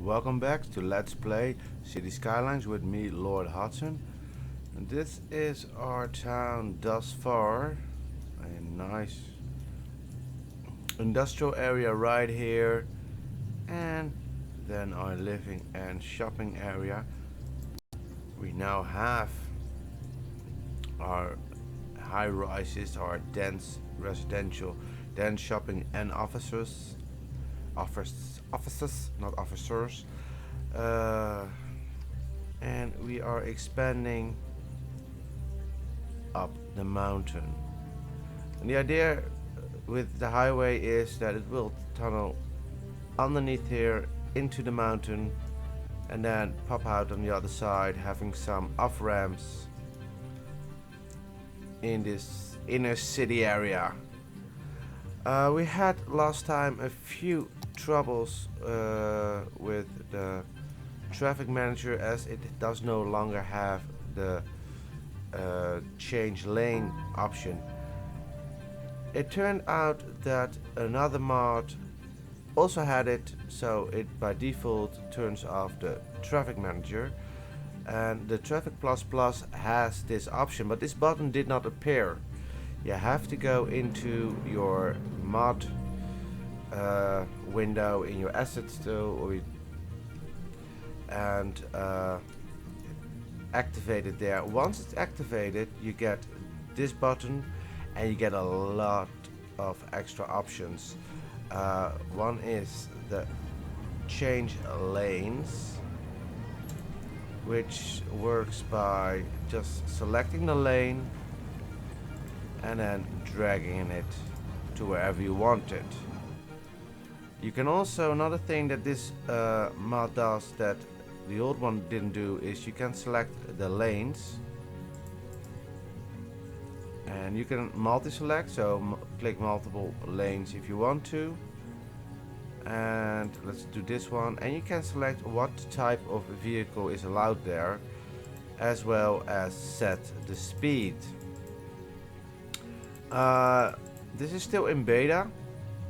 welcome back to Let's Play City Skylines with me, Lord Hudson. And this is our town thus far. A nice industrial area right here. And then our living and shopping area. We now have our high rises, our dense residential, dense shopping and offices, not officers, and we are expanding up the mountain. And the idea with the highway is that it will tunnel underneath here into the mountain and then pop out on the other side, having some off ramps in this inner city area. We had last time a few troubles with the traffic manager, as it does no longer have the change lane option. It turned out that another mod also had it, so it by default turns off the traffic manager, and the traffic plus plus has this option, but this button did not appear. You have to go into your mod window in your assets tool and activate it there. Once it's activated, you get this button and you get a lot of extra options. One is the change lanes, which works by just selecting the lane and then dragging it to wherever you want it. You can also, another thing that this mod does that the old one didn't do, is you can select the lanes and you can multi-select, so click multiple lanes if you want to. And let's do this one, and you can select what type of vehicle is allowed there, as well as set the speed. This is still in beta,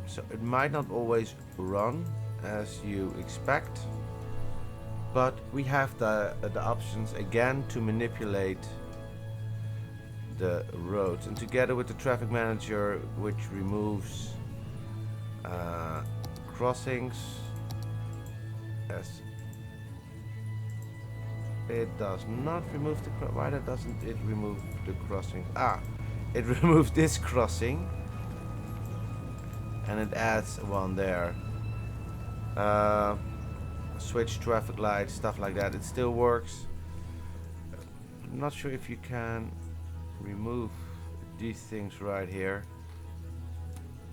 so it might not always run as you expect, but we have the options again to manipulate the roads, and together with the traffic manager, which removes crossings, as it does not remove the why doesn't it remove the crossings? It removes this crossing and it adds one there. Switch traffic lights, stuff like that, it still works. I'm not sure if you can remove these things right here,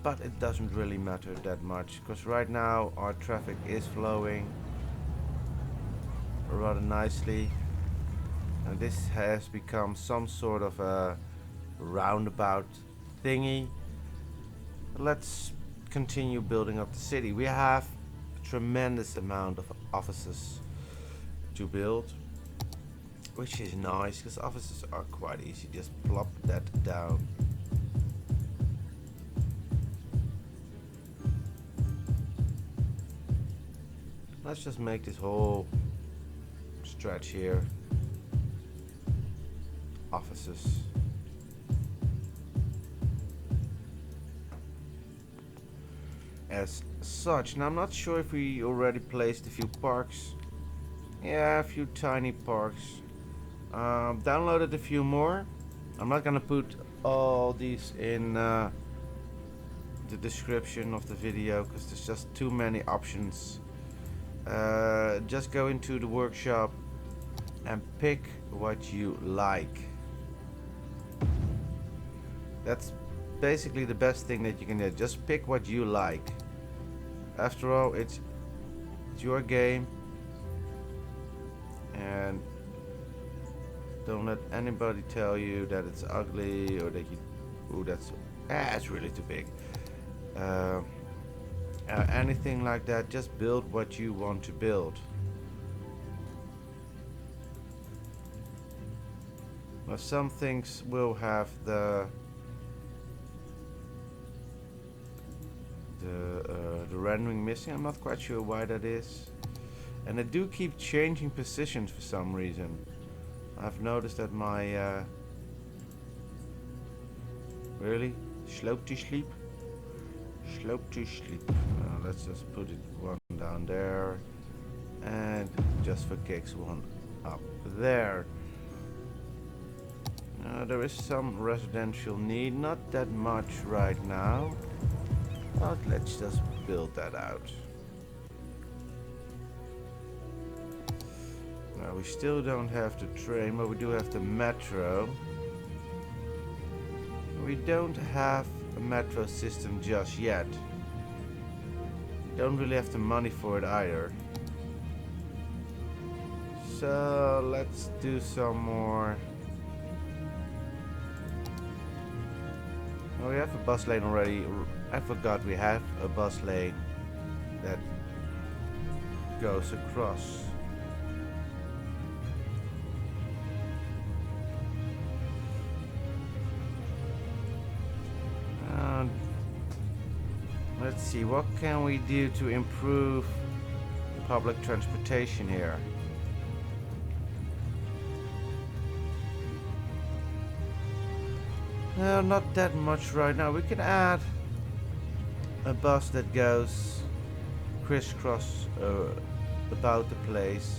but it doesn't really matter that much, because right now our traffic is flowing rather nicely, and this has become some sort of a roundabout thingy. Let's continue building up the city. We have a tremendous amount of offices to build, which is nice because offices are quite easy. Just plop that down. Let's just make this whole stretch here offices. As such, now I'm not sure if we already placed a few parks. Yeah, a few tiny parks. Downloaded a few more. I'm not gonna put all these in the description of the video because there's just too many options. Just go into the workshop and pick what you like. That's basically the best thing that you can do. Just pick what you like. After all, it's your game, and don't let anybody tell you that it's ugly or that you it's really too big. Anything like that. Just build what you want to build. Now, some things will have the rendering missing. I'm not quite sure why that is. And they do keep changing positions for some reason. I've noticed that my really slope to sleep. Slope to sleep. Let's just put it one down there, and just for kicks one up there. There is some residential need, not that much right now, but let's just build that out. We still don't have the train, but we do have the metro. We don't have a metro system just yet. Don't really have the money for it either. So let's do some more. Oh, we have a bus lane already. I forgot we have a bus lane that goes across. Let's see, what can we do to improve public transportation here? No, not that much right now. We can add a bus that goes crisscross about the place.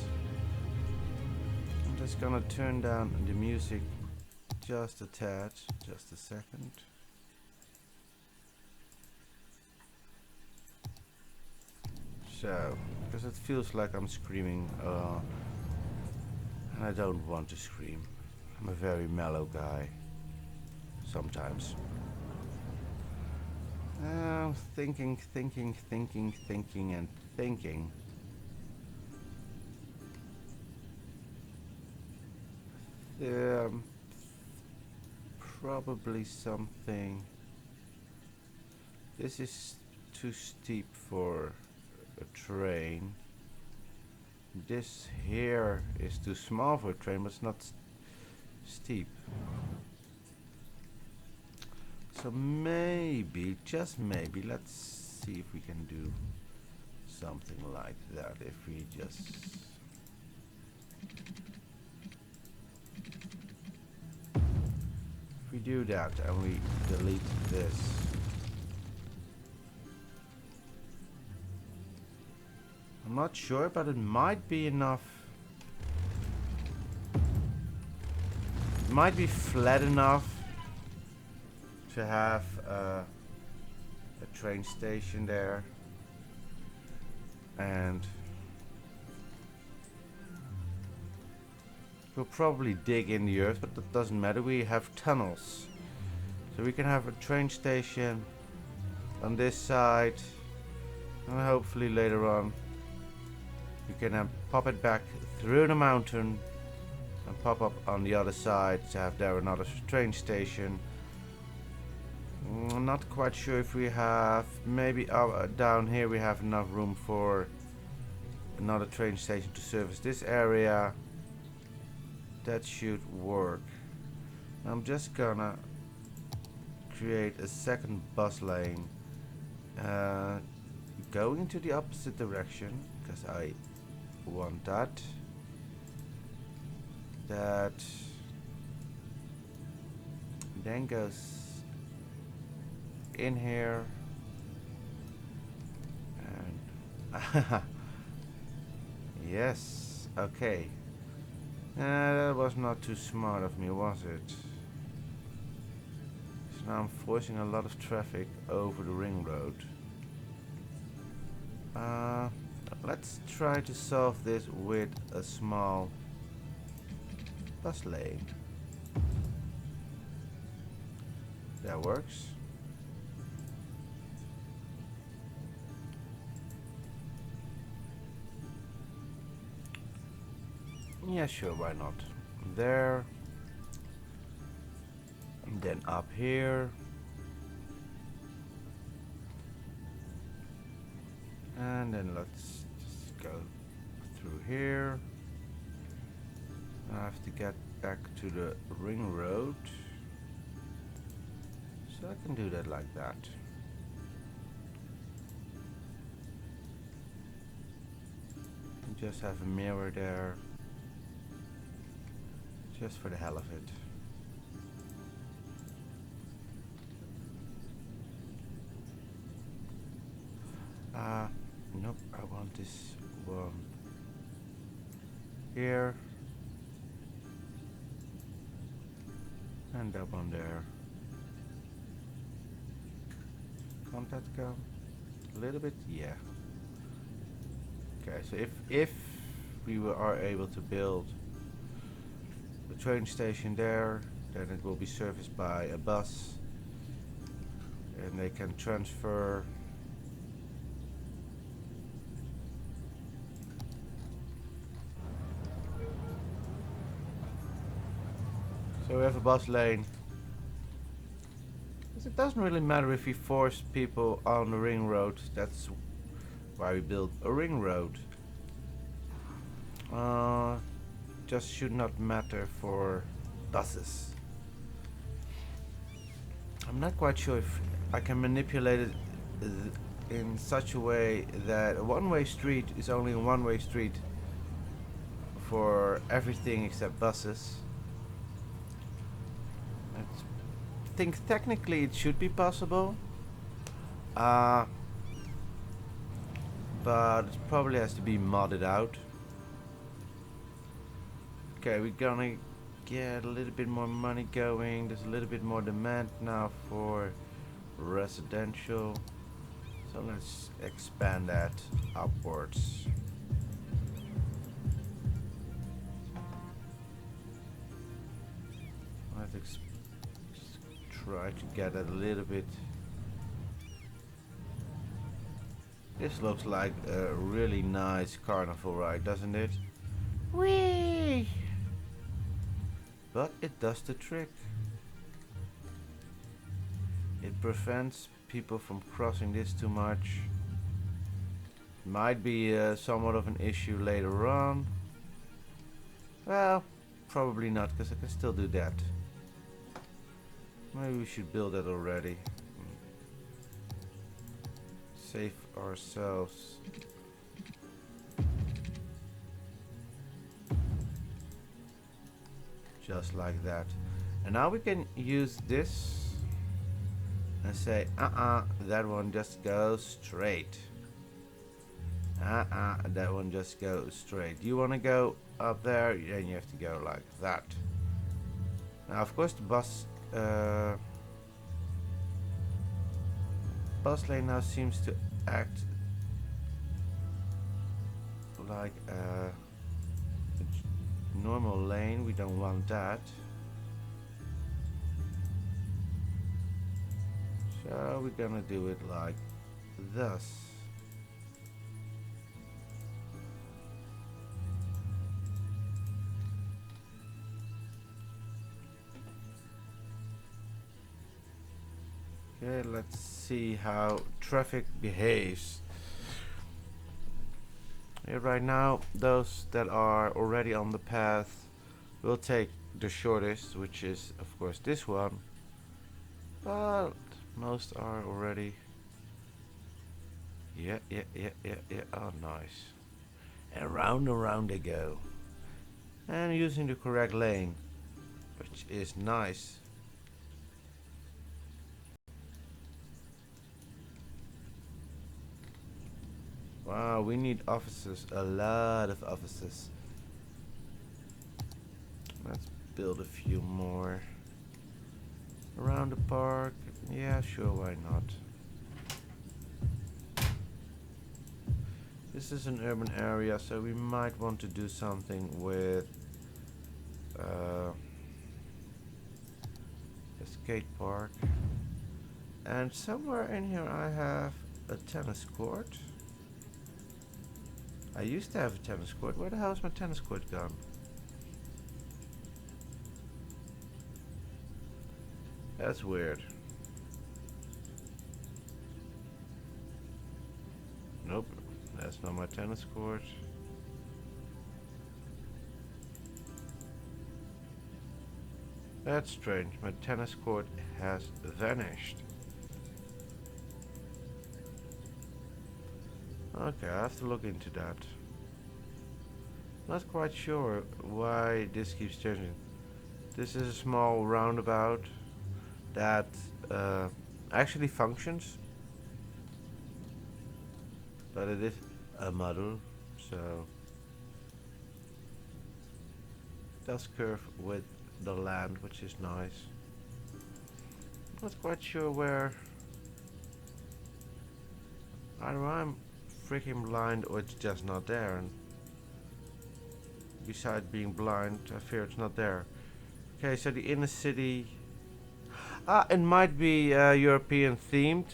I'm just gonna turn down the music just a tad, just a second. So, because it feels like I'm screaming, and I don't want to scream. I'm a very mellow guy. Sometimes. Thinking, and thinking. Probably something. This is too steep for a train. This here is too small for a train, but it's not steep. So maybe, just maybe, let's see if we can do something like that. If we just... If we do that and we delete this. I'm not sure, but it might be enough. It might be flat enough to have a train station there, and we'll probably dig in the earth, but that doesn't matter. We have tunnels, so we can have a train station on this side, and hopefully later on we can pop it back through the mountain and pop up on the other side to have there another train station. I'm not quite sure if we have, maybe down here we have enough room for another train station to service this area. That should work. I'm just gonna create a second bus lane going into the opposite direction, because I want that. That then goes in here, and yes, okay. That was not too smart of me, was it? So now I'm forcing a lot of traffic over the ring road. Let's try to solve this with a small bus lane. That works. Yeah, sure, why not? There. And then up here. And then let's just go through here. I have to get back to the ring road. So I can do that like that. Just have a mirror there. Just for the hell of it. Nope, I want this one here. And that one there. Can't that go? A little bit? Yeah. Okay, so if we are able to build the train station there, then it will be serviced by a bus. And they can transfer so we have a bus lane. It doesn't really matter if we force people on the ring road. That's why we built a ring road. Just should not matter for buses. I'm not quite sure if I can manipulate it in such a way that a one-way street is only a one-way street for everything except buses. I think technically it should be possible, but it probably has to be modded out. Okay, we're gonna get a little bit more money going. There's a little bit more demand now for residential, so let's expand that upwards. Let's try to get it a little bit. This looks like a really nice carnival ride, doesn't it? Whee! But it does the trick. It prevents people from crossing this too much. Might be somewhat of an issue later on. Well, probably not, because I can still do that. Maybe we should build that already. Save ourselves. Just like that. And now we can use this and say, that one just goes straight. That one just goes straight. You want to go up there, then you have to go like that. Now, of course, the bus lane now seems to act like a normal lane. We don't want that. So we're gonna do it like this. Okay, let's see how traffic behaves. Yeah, right now, those that are already on the path will take the shortest, which is, of course, this one. But most are already. Yeah. Oh, nice. And round they go. And using the correct lane, which is nice. Wow, we need officers, a lot of officers. Let's build a few more around the park. Yeah, sure, why not? This is an urban area, so we might want to do something with a skate park. And somewhere in here I have a tennis court. I used to have a tennis court. Where the hell is my tennis court gone? That's weird. Nope, that's not my tennis court. That's strange. My tennis court has vanished. Okay, I have to look into that. Not quite sure why this keeps changing. This is a small roundabout that actually functions, but it is a model, so it does curve with the land, which is nice. Not quite sure where. Either I'm freaking blind or it's just not there. And besides being blind, I fear it's not there. Okay, so the inner city. It might be European themed.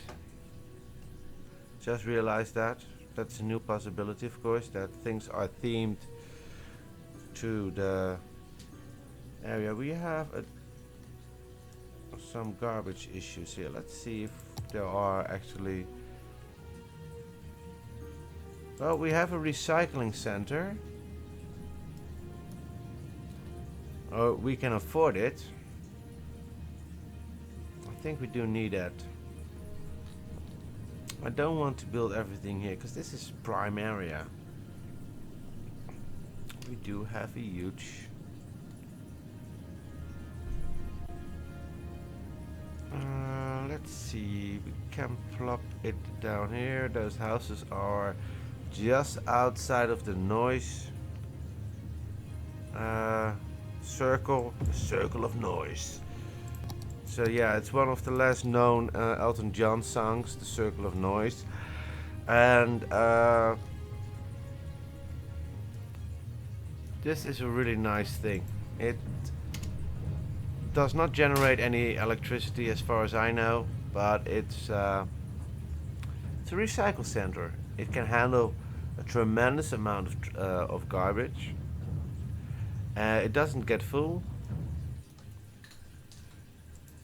Just realized that. That's a new possibility, of course, that things are themed to the area. We have some garbage issues here. Let's see if there are actually. Well, we have a recycling center. Oh, we can afford it. I think we do need that. I don't want to build everything here because this is prime area. We do have a huge. Let's see. We can plop it down here. Those houses are just outside of the noise circle of noise. So yeah, it's one of the less known Elton John songs, The Circle of Noise. And this is a really nice thing. It does not generate any electricity as far as I know, but it's a recycle center. It can handle a tremendous amount of garbage. It doesn't get full.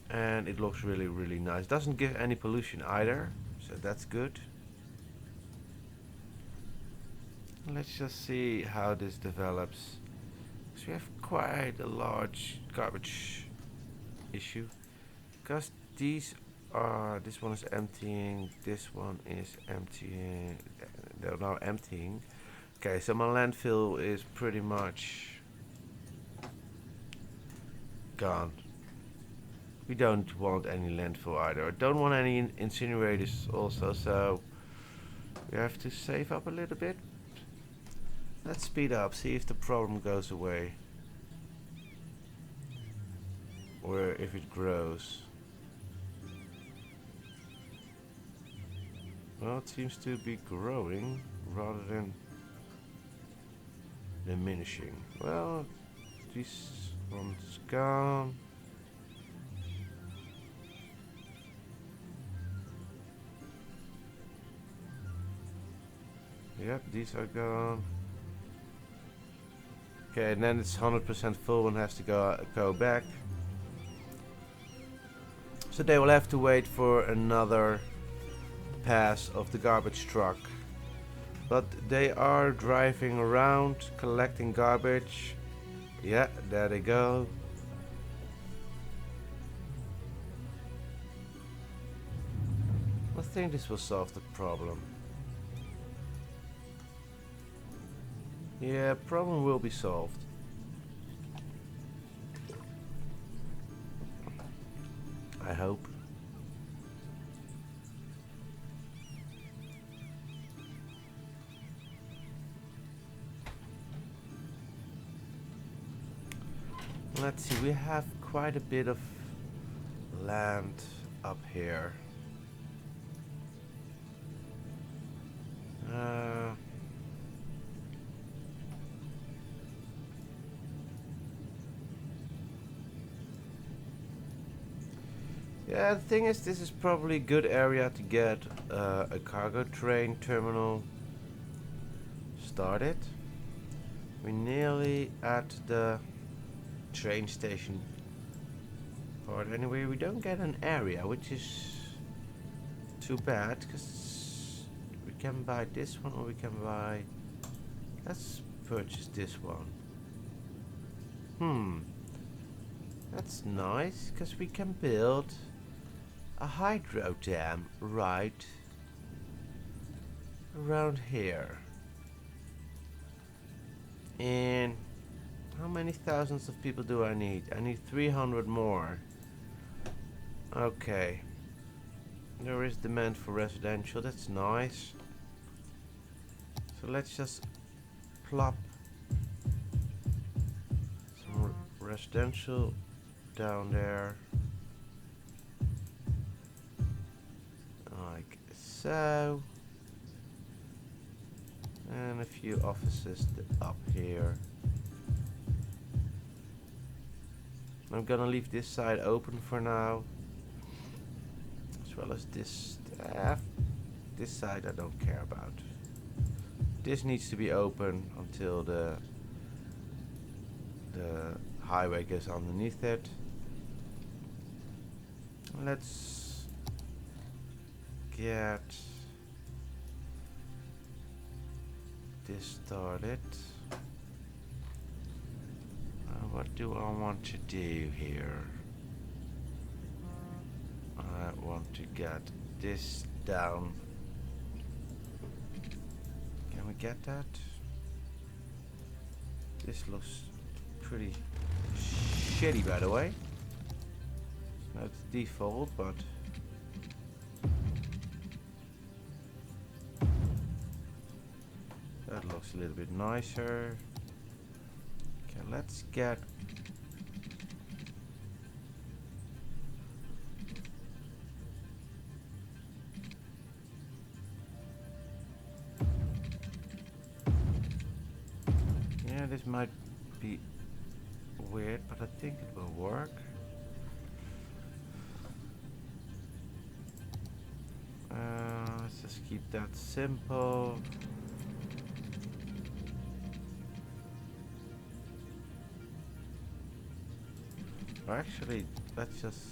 And it looks really, really nice. Doesn't give any pollution either, so that's good. Let's just see how this develops. So we have quite a large garbage issue. Because these are, this one is emptying, this one is emptying. They're now emptying. Okay, so my landfill is pretty much gone. We don't want any landfill either. I don't want any incinerators also, so we have to save up a little bit. Let's speed up, see if the problem goes away. Or if it grows. Well, it seems to be growing rather than diminishing. Well, this one's gone. Yep, these are gone. Okay, and then it's 100% full and has to go back. So they will have to wait for another pass of the garbage truck. But they are driving around, collecting garbage. Yeah, there they go. I think this will solve the problem. Yeah, problem will be solved. I hope. Let's see, we have quite a bit of land up here. Yeah, the thing is, this is probably a good area to get a cargo train terminal started. We're nearly at the train station part. Anyway, we don't get an area, which is too bad, because we can buy this one or we can buy... Let's purchase this one. That's nice, because we can build a hydro dam right around here. And how many thousands of people do I need? I need 300 more. Okay. There is demand for residential, that's nice. So let's just plop some residential down there. Like so. And a few offices up here. I'm gonna leave this side open for now. As well as this. This side I don't care about. This needs to be open until the highway goes underneath it. Let's get this started. What do I want to do here? I want to get this down. Can we get that? This looks pretty shitty, by the way. That's default, but that looks a little bit nicer. Okay, let's get this might be weird, but I think it will work. Let's just keep that simple. Or actually, let's just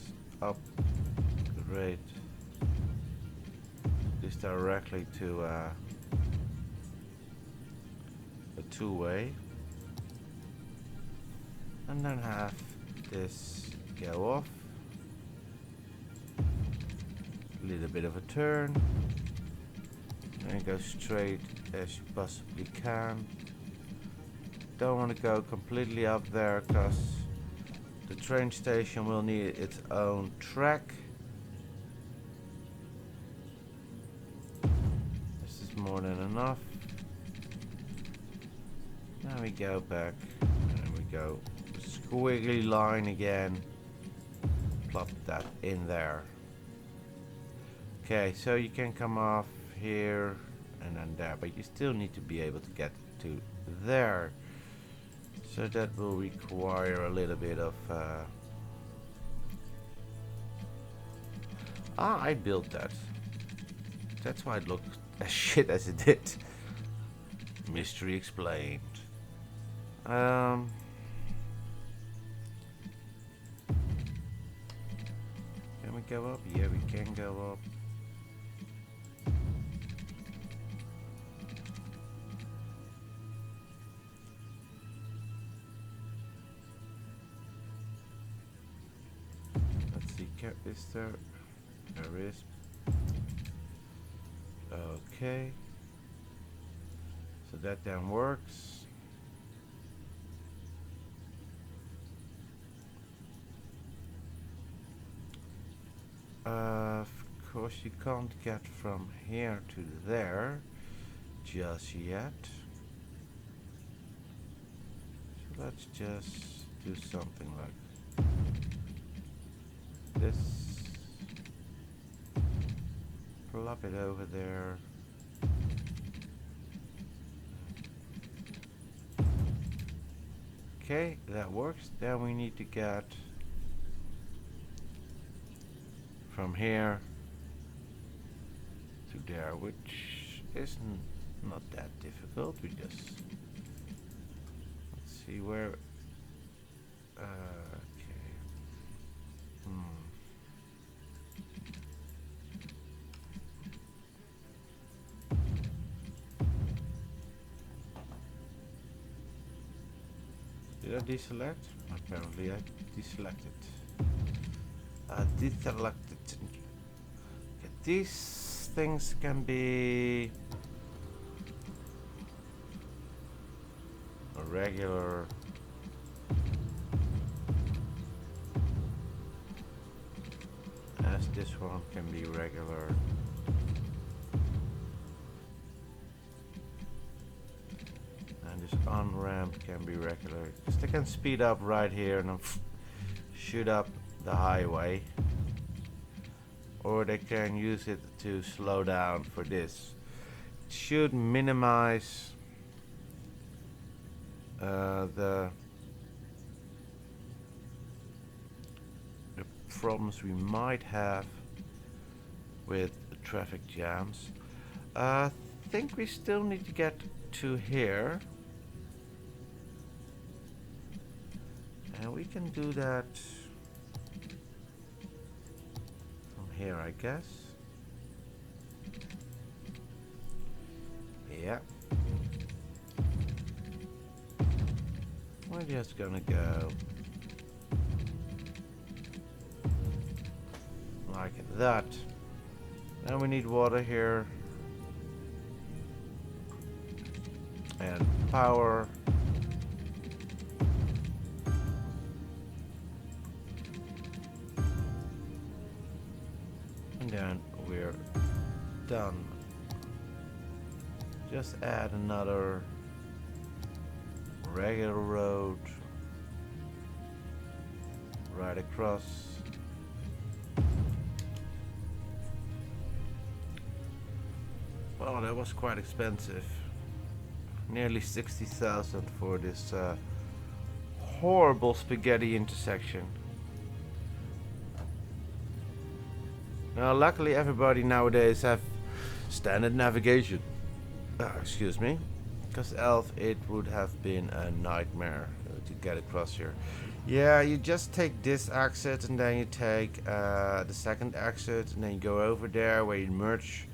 upgrade this directly to a two-way. And then have this go off. A little bit of a turn. And go straight as you possibly can. Don't want to go completely up there because the train station will need its own track. This is more than enough. Now we go back. There we go. Squiggly line again. Plop that in there. Okay, so you can come off here and then there, but you still need to be able to get to there. So that will require a little bit of I built that. That's why it looked as shit as it did. Mystery explained. Can we go up? Yeah, we can go up. Let's see, is there? There is. Okay. So that then works. Of course you can't get from here to there just yet. So let's just do something like this. Plop it over there. Okay, that works. Then we need to get from here to there, which isn't not that difficult. We just let's see where. Okay. Did I deselect? Apparently I deselected. Deselected. Okay, these things can be a regular. As this one can be regular. And this on-ramp can be regular. Because they can speed up right here and then shoot up the highway. Or they can use it to slow down for this. It should minimize the problems we might have with traffic jams. I think we still need to get to here. And we can do that from here, I guess. Yeah. We're just gonna go like that. Now we need water here. And power. And then we're done. Just add another regular road right across. Well, that was quite expensive. Nearly 60,000 for this horrible spaghetti intersection. Now, luckily, everybody nowadays have standard navigation. Excuse me, because else it would have been a nightmare to get across here. Yeah, you just take this exit and then you take the second exit and then you go over there where you merge.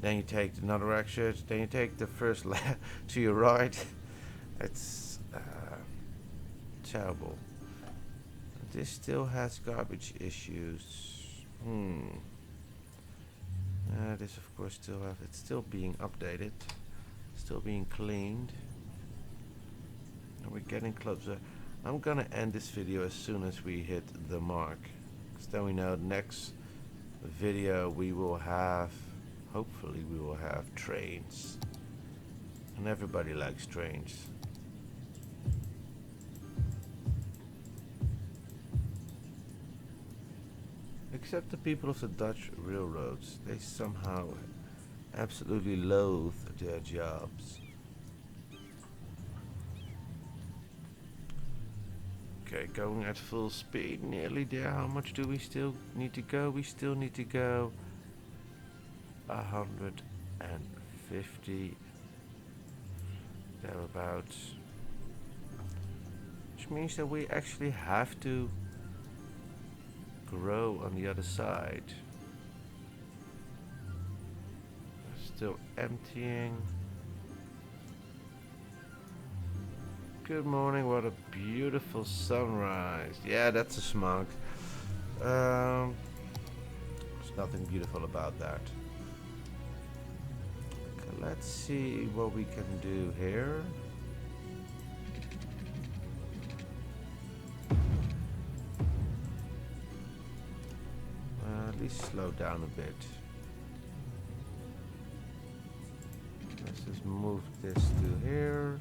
Then you take another exit. Then you take the first left to your right. It's terrible. This still has garbage issues. This of course still have. It's still being updated. Still being cleaned. And we're getting closer. I'm gonna end this video as soon as we hit the mark. Because then we know next video we will have. Hopefully we will have trains. And everybody likes trains. Except the people of the Dutch railroads. They somehow absolutely loathe their jobs. Okay, going at full speed, nearly there. How much do we still need to go? We still need to go 150 thereabouts, which means that we actually have to grow on the other side. Still emptying. Good morning, what a beautiful sunrise. Yeah, that's a smog. There's nothing beautiful about that. Let's see what we can do here. At least slow down a bit. Let's just move this to here.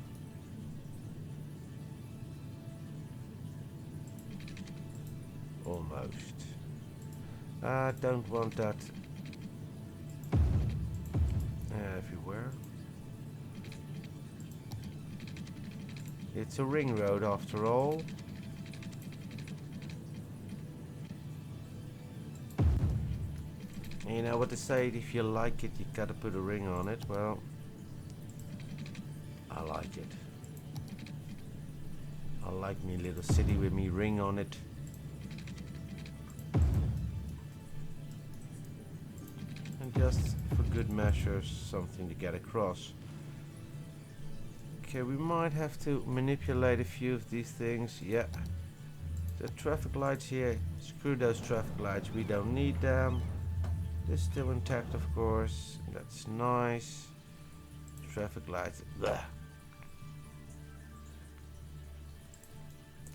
Almost. I don't want that everywhere. It's a ring road after all. You know what they say, if you like it, you gotta put a ring on it. Well, I like it. I like me little city with me ring on it. And just for good measure, something to get across. Okay, we might have to manipulate a few of these things. Yeah. The traffic lights here, screw those traffic lights, we don't need them. They're still intact, of course. That's nice. Traffic lights. Blah.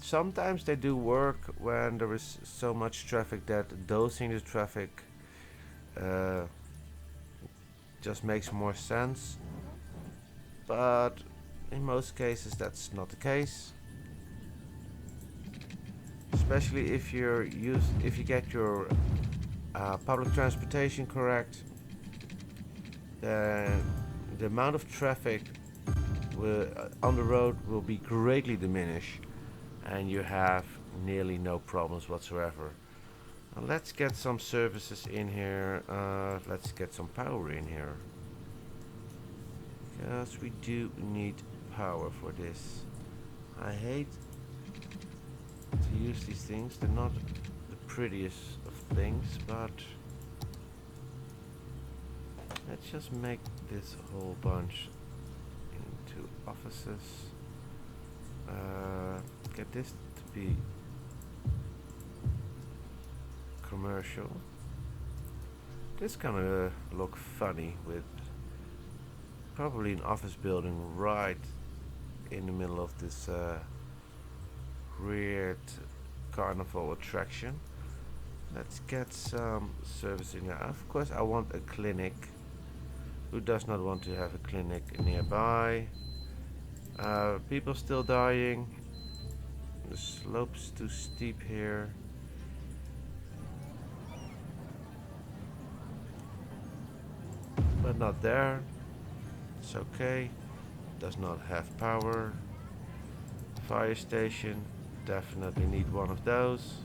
Sometimes they do work when there is so much traffic that dosing the traffic uh, just makes more sense. But in most cases that's not the case. Especially if if you get your public transportation correct, then the amount of traffic on the road will be greatly diminished, and you have nearly no problems whatsoever. Let's get some services in here. Let's get some power in here, because we do need power for this. I hate to use these things. They're not the prettiest of things, but let's just make this whole bunch into offices. Get this to be commercial. This gonna look funny with probably an office building right in the middle of this weird carnival attraction. Let's get some service in there. Of course I want a clinic. Who does not want to have a clinic nearby? People still dying. The slope's too steep here. But not there. It's okay. Does not have power. Fire station. Definitely need one of those.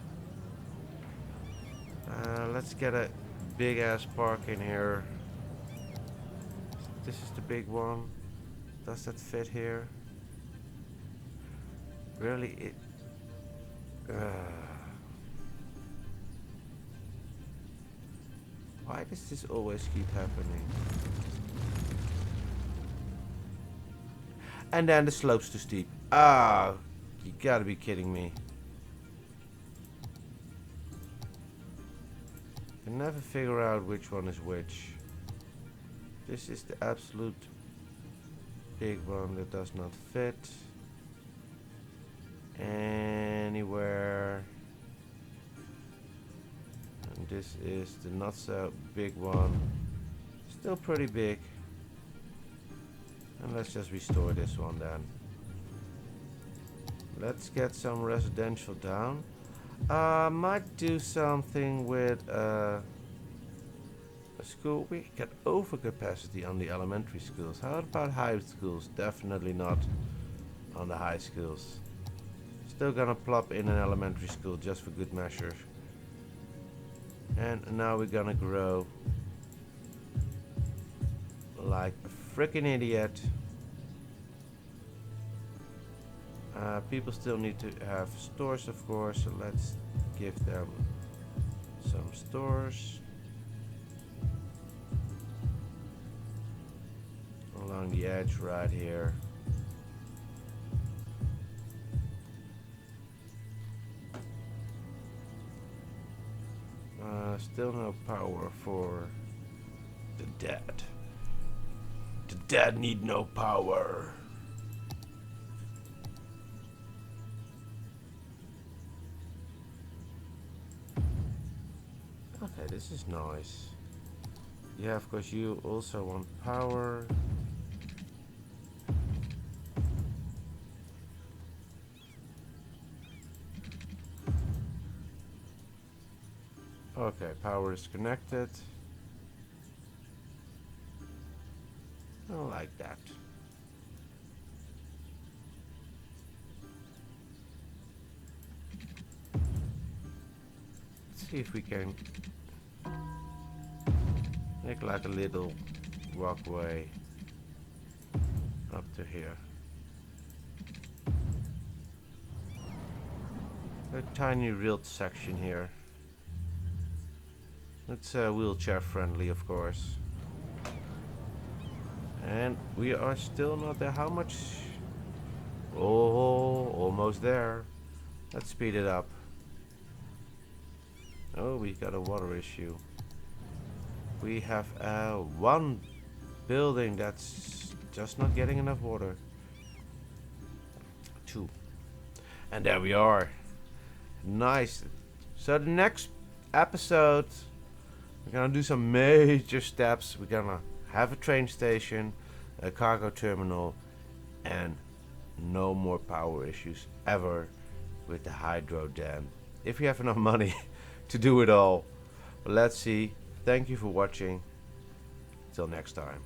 Let's get a big ass park in here. This is the big one. Does that fit here? Really, it. Why does this always keep happening? And then the slope's too steep. Ah, you gotta be kidding me. I never figure out which one is which. This is the absolute big one that does not fit anywhere. And this is the not so big one. Still pretty big. And let's just restore this one then. Let's get some residential down. Might do something with a school. We got overcapacity on the elementary schools. How about high schools? Definitely not on the high schools. Still gonna plop in an elementary school just for good measure. And now we're gonna grow like a freaking idiot. People still need to have stores, of course, so let's give them some stores along the edge right here. Still no power for the dead. The dead need no power. Okay, this is nice. Yeah, of course you also want power. Okay, power is connected. I like that. Let's see if we can make like a little walkway up to here. A tiny railed section here. It's wheelchair friendly, of course. And we are still not there. How much? Oh, almost there. Let's speed it up. Oh, we got a water issue. We have one building that's just not getting enough water. 2. And there we are. Nice. So the next episode, we're gonna do some major steps. We're gonna have a train station, a cargo terminal, and no more power issues ever with the hydro dam. If we have enough money to do it all. But let's see. Thank you for watching. Till next time.